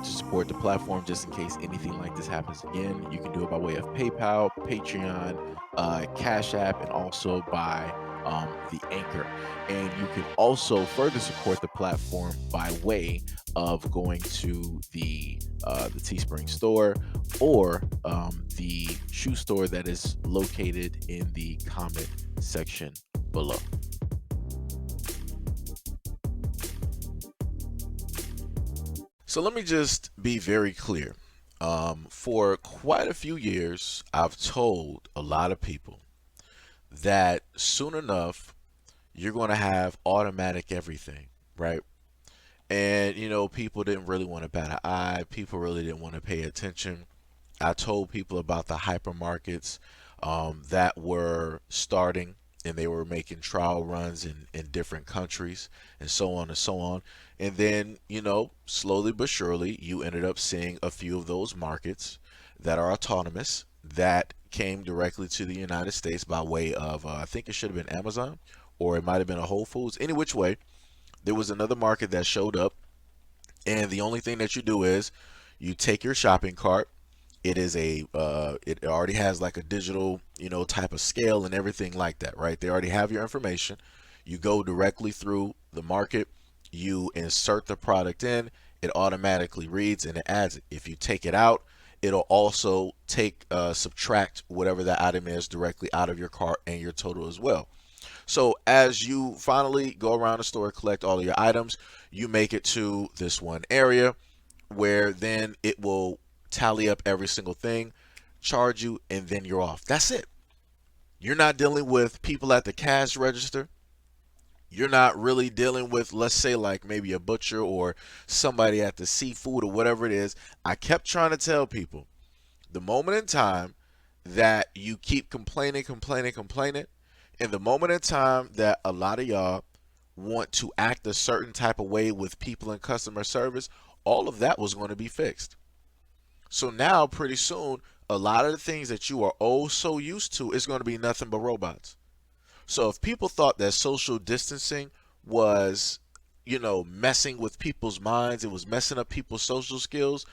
to support the platform just in case anything like this happens again, you can do it by way of PayPal, Patreon, Cash App, and also by the Anchor. And you can also further support the platform by way of going to the Teespring store or the shoe store that is located in the comment section below. So let me just be very clear. For quite a few years, I've told a lot of people that soon enough, you're going to have automatic everything, right? And, people didn't really want to bat an eye. People really didn't want to pay attention. I told people about the hypermarkets that were starting and they were making trial runs in different countries and so on and so on. And then, slowly but surely, you ended up seeing a few of those markets that are autonomous that came directly to the United States by way of, I think it should have been Amazon or it might have been a Whole Foods. Any which way, there was another market that showed up. And the only thing that you do is you take your shopping cart. It is it already has like a digital, type of scale and everything like that, right? They already have your information. You go directly through the market, you insert the product in, it automatically reads and it adds it. If you take it out, it'll also subtract whatever that item is directly out of your cart and your total as well. So as you finally go around the store, collect all of your items, you make it to this one area where then it will tally up every single thing, charge you, and then you're off. That's it. You're not dealing with people at the cash register. You're not really dealing with, let's say, like maybe a butcher or somebody at the seafood or whatever it is. I kept trying to tell people the moment in time that you keep complaining, and the moment in time that a lot of y'all want to act a certain type of way with people in customer service, all of that was going to be fixed. So now, pretty soon, a lot of the things that you are oh so used to is going to be nothing but robots. So if people thought that social distancing was, messing with people's minds, it was messing up people's social skills,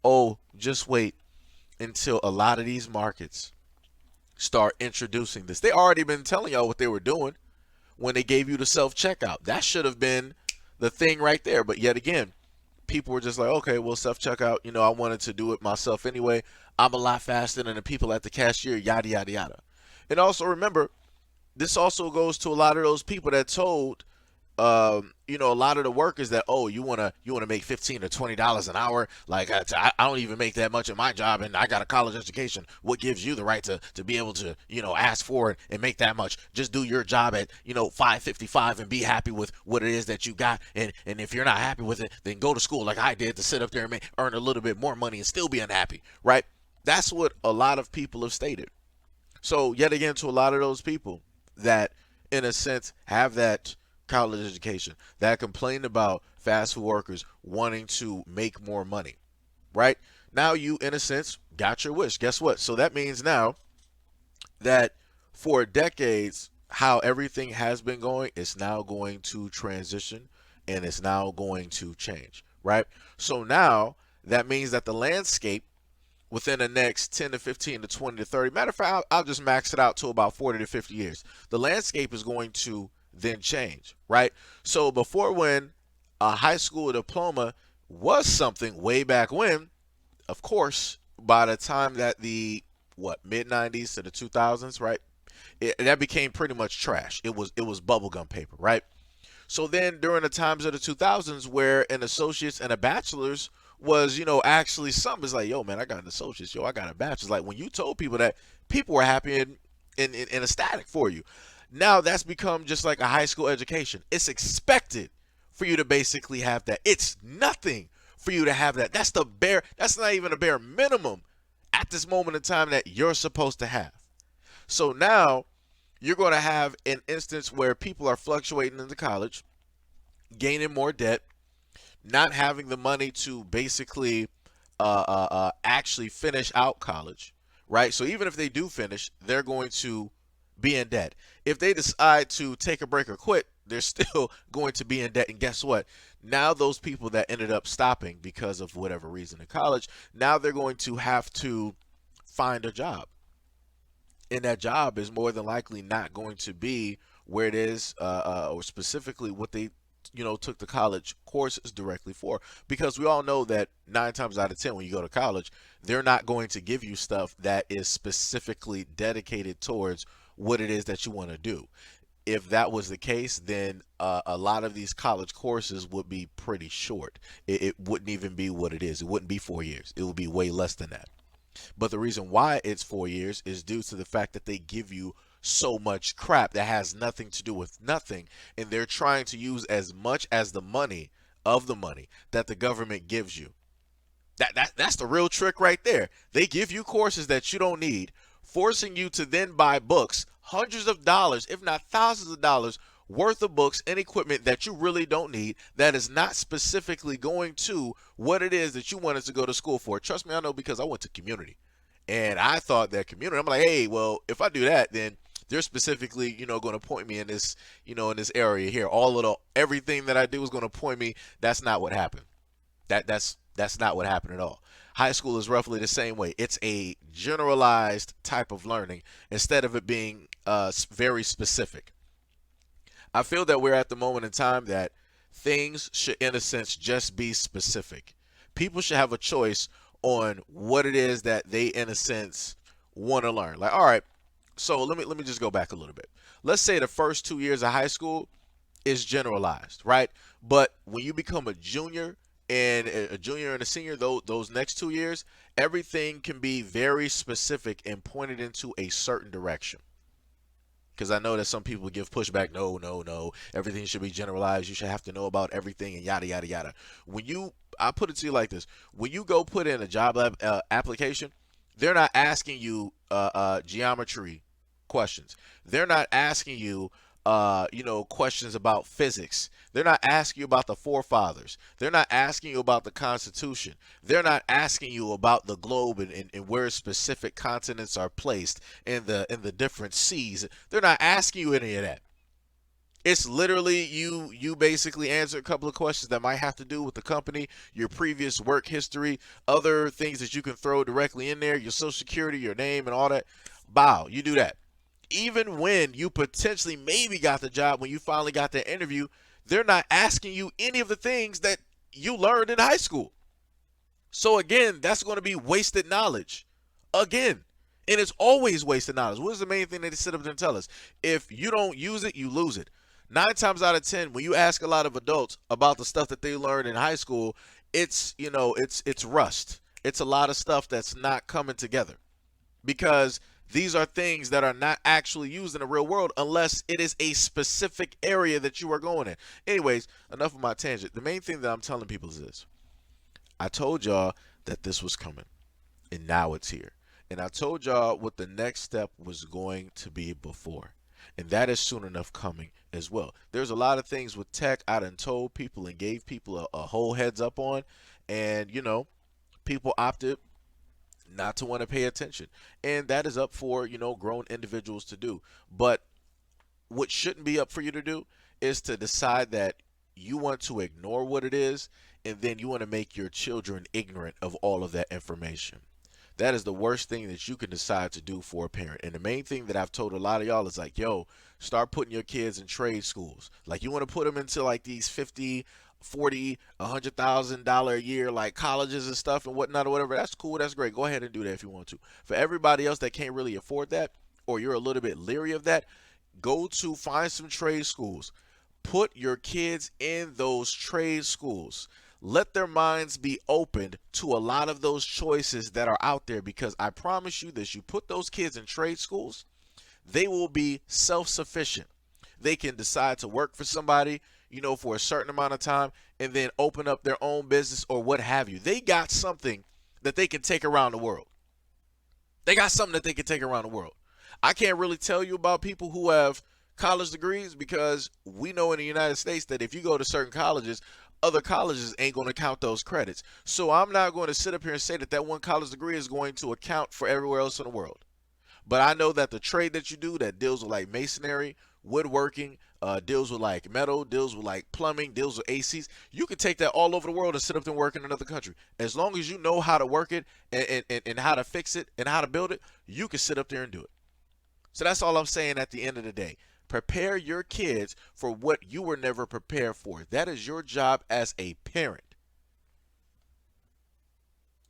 oh, just wait until a lot of these markets start introducing this. They already been telling y'all what they were doing when they gave you the self-checkout. That should have been the thing right there. But yet again, people were just like, okay, well, self-checkout, I wanted to do it myself anyway. I'm a lot faster than the people at the cashier, yada, yada, yada. And also remember, this also goes to a lot of those people that told, a lot of the workers that, oh, you wanna make $15 or $20 an hour. Like I don't even make that much in my job, and I got a college education. What gives you the right to be able to, ask for it and make that much? Just do your job at, 5.55 and be happy with what it is that you got. And if you're not happy with it, then go to school like I did to sit up there and earn a little bit more money and still be unhappy, right? That's what a lot of people have stated. So yet again, to a lot of those people that, in a sense, have that college education, that complain about fast food workers wanting to make more money, right? Now you, in a sense, got your wish. Guess what? So that means now that for decades, how everything has been going, it's now going to transition and it's now going to change, right? So now that means that the landscape within the next 10 to 15 to 20 to 30, matter of fact, I'll just max it out to about 40 to 50 years. The landscape is going to then change, right? So before, when a high school diploma was something way back when, of course, by the time that the mid 90s to the 2000s, right, that became pretty much trash. It was bubblegum paper, right? So then during the times of the 2000s where an associate's and a bachelor's was, actually something, it's like, yo, man, I got an associate's, yo, I got a bachelor's. Like when you told people that, people were happy and ecstatic for you. Now that's become just like a high school education. It's expected for you to basically have that. It's nothing for you to have that. That's not even a bare minimum at this moment in time that you're supposed to have. So now you're going to have an instance where people are fluctuating into college, gaining more debt, not having the money to basically actually finish out college, right? So even if they do finish, they're going to be in debt. If they decide to take a break or quit, they're still going to be in debt. And guess what? Now those people that ended up stopping because of whatever reason in college, now they're going to have to find a job. And that job is more than likely not going to be where it is, or specifically what they, took the college courses directly for. Because we all know that 9 times out of 10, when you go to college, they're not going to give you stuff that is specifically dedicated towards what it is that you want to do. If that was the case, then a lot of these college courses would be pretty short. It wouldn't even be what it is. It wouldn't be 4 years. It would be way less than that. But the reason why it's 4 years is due to the fact that they give you so much crap that has nothing to do with nothing. And they're trying to use as much as the money of the money that the government gives you. That's the real trick right there. They give you courses that you don't need, forcing you to then buy books, hundreds of dollars, if not thousands of dollars worth of books and equipment that you really don't need, that is not specifically going to what it is that you wanted to go to school for. Trust me, I know, because I went to community. And I thought that community, I'm like, hey, well, if I do that, then they're specifically, going to point me in this, in this area here. Everything that I do is going to point me. That's not what happened. That's not what happened at all. High school is roughly the same way. It's a generalized type of learning instead of it being very specific. I feel that we're at the moment in time that things should, in a sense, just be specific. People should have a choice on what it is that they, in a sense, want to learn. Like, all right, so let me just go back a little bit. Let's say the first 2 years of high school is generalized, right? But when you become a junior and a senior, those next 2 years, everything can be very specific and pointed into a certain direction. Because I know that some people give pushback. No, no, no. Everything should be generalized. You should have to know about everything and yada, yada, yada. I put it to you like this. When you go put in a job application, they're not asking you geometry questions. They're not asking you, questions about physics. They're not asking you about the forefathers. They're not asking you about the Constitution. They're not asking you about the globe and where specific continents are placed in the different seas. They're not asking you any of that. It's literally you basically answer a couple of questions that might have to do with the company, your previous work history, other things that you can throw directly in there, your social security, your name, and all that. Bow, you do that. Even when you potentially maybe got the job, when you finally got the interview, they're not asking you any of the things that you learned in high school. So again, that's going to be wasted knowledge. Again. And it's always wasted knowledge. What is the main thing that they sit up there and tell us? If you don't use it, you lose it. 9 times out of 10, when you ask a lot of adults about the stuff that they learned in high school, it's rust. It's a lot of stuff that's not coming together. Because these are things that are not actually used in the real world unless it is a specific area that you are going in. Anyways, enough of my tangent. The main thing that I'm telling people is this. I told y'all that this was coming, and now it's here. And I told y'all what the next step was going to be before. And that is soon enough coming as well. There's a lot of things with tech I done told people and gave people a whole heads up on. And, people opted not to want to pay attention. And that is up for, grown individuals to do. But what shouldn't be up for you to do is to decide that you want to ignore what it is, and then you want to make your children ignorant of all of that information. That is the worst thing that you can decide to do for a parent. And the main thing that I've told a lot of y'all is like, yo, start putting your kids in trade schools. Like, you want to put them into like these 50, 40, $100,000 a year like colleges and stuff and whatnot or whatever. That's cool. That's great. Go ahead and do that if you want to. For everybody else that can't really afford that, or you're a little bit leery of that, find some trade schools. Put your kids in those trade schools. Let their minds be opened to a lot of those choices that are out there, because I promise you this, you put those kids in trade schools, they will be self-sufficient. They can decide to work for somebody, for a certain amount of time and then open up their own business or what have you. They got something that they can take around the world. I can't really tell you about people who have college degrees, because we know in the United States that if you go to certain colleges, other colleges ain't going to count those credits. So I'm not going to sit up here and say that one college degree is going to account for everywhere else in the world. But I know that the trade that you do that deals with like masonry, woodworking, deals with like metal, deals with like plumbing, deals with ACs. You could take that all over the world and sit up there and work in another country. As long as you know how to work it and how to fix it and how to build it, you can sit up there and do it. So that's all I'm saying at the end of the day. Prepare your kids for what you were never prepared for. That is your job as a parent.